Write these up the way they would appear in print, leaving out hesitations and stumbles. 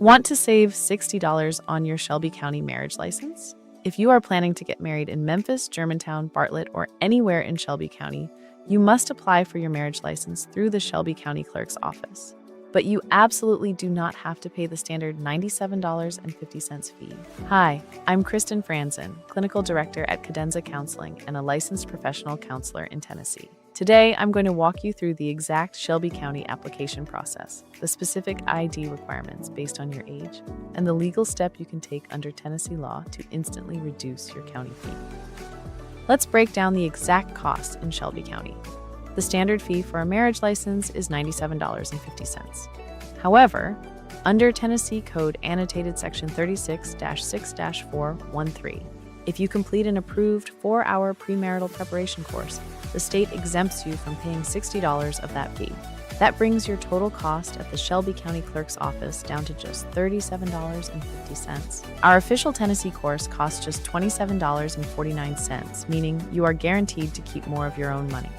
Want to save $60 on your Shelby County marriage license? If you are planning to get married in Memphis, Germantown, Bartlett, or anywhere in Shelby County, you must apply for your marriage license through the Shelby County Clerk's office. But you absolutely do not have to pay the standard $97.50 fee. Hi, I'm Kristen Franzen, Clinical Director at Cadenza Counseling and a licensed professional counselor in Tennessee. Today, I'm going to walk you through the exact Shelby County application process, the specific ID requirements based on your age, and the legal step you can take under Tennessee law to instantly reduce your county fee. Let's break down the exact cost in Shelby County. The standard fee for a marriage license is $97.50. However, under Tennessee Code Annotated Section 36-6-413, if you complete an approved 4-hour premarital preparation course, the state exempts you from paying $60 of that fee. That brings your total cost at the Shelby County Clerk's office down to just $37.50. Our official Tennessee course costs just $27.49, meaning you are guaranteed to keep more of your own money.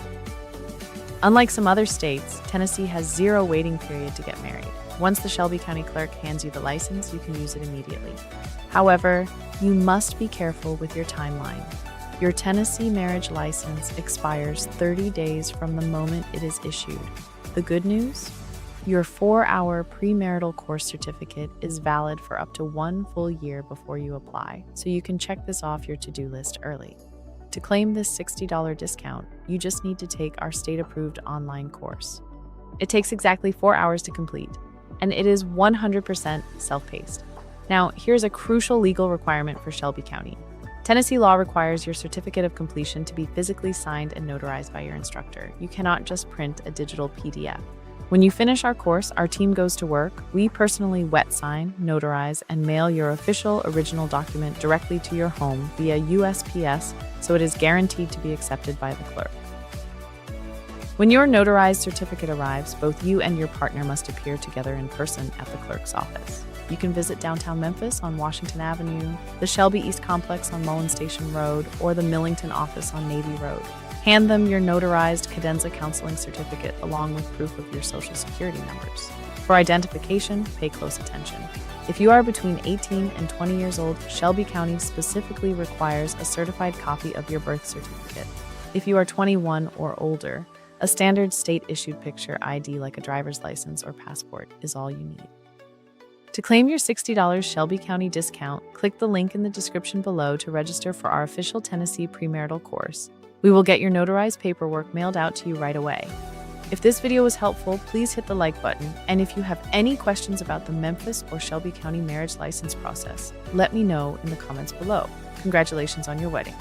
Unlike some other states, Tennessee has zero waiting period to get married. Once the Shelby County Clerk hands you the license, you can use it immediately. However, you must be careful with your timeline. Your Tennessee marriage license expires 30 days from the moment it is issued. The good news? Your 4-hour premarital course certificate is valid for up to 1 full year before you apply, so you can check this off your to-do list early. To claim this $60 discount, you just need to take our state-approved online course. It takes exactly 4 hours to complete, and it is 100% self-paced. Now, here's a crucial legal requirement for Shelby County. Tennessee law requires your certificate of completion to be physically signed and notarized by your instructor. You cannot just print a digital PDF. When you finish our course, our team goes to work. We personally wet sign, notarize, and mail your official original document directly to your home via USPS, so it is guaranteed to be accepted by the clerk. When your notarized certificate arrives, both you and your partner must appear together in person at the clerk's office. You can visit downtown Memphis on Washington Avenue, the Shelby East Complex on Mullen Station Road, or the Millington office on Navy Road. Hand them your notarized Cadenza counseling certificate along with proof of your social security numbers. For identification, pay close attention. If you are between 18 and 20 years old, Shelby County specifically requires a certified copy of your birth certificate. If you are 21 or older, a standard state-issued picture ID like a driver's license or passport is all you need. To claim your $60 Shelby County discount, click the link in the description below to register for our official Tennessee premarital course. We will get your notarized paperwork mailed out to you right away. If this video was helpful, please hit the like button. And if you have any questions about the Memphis or Shelby County marriage license process, let me know in the comments below. Congratulations on your wedding.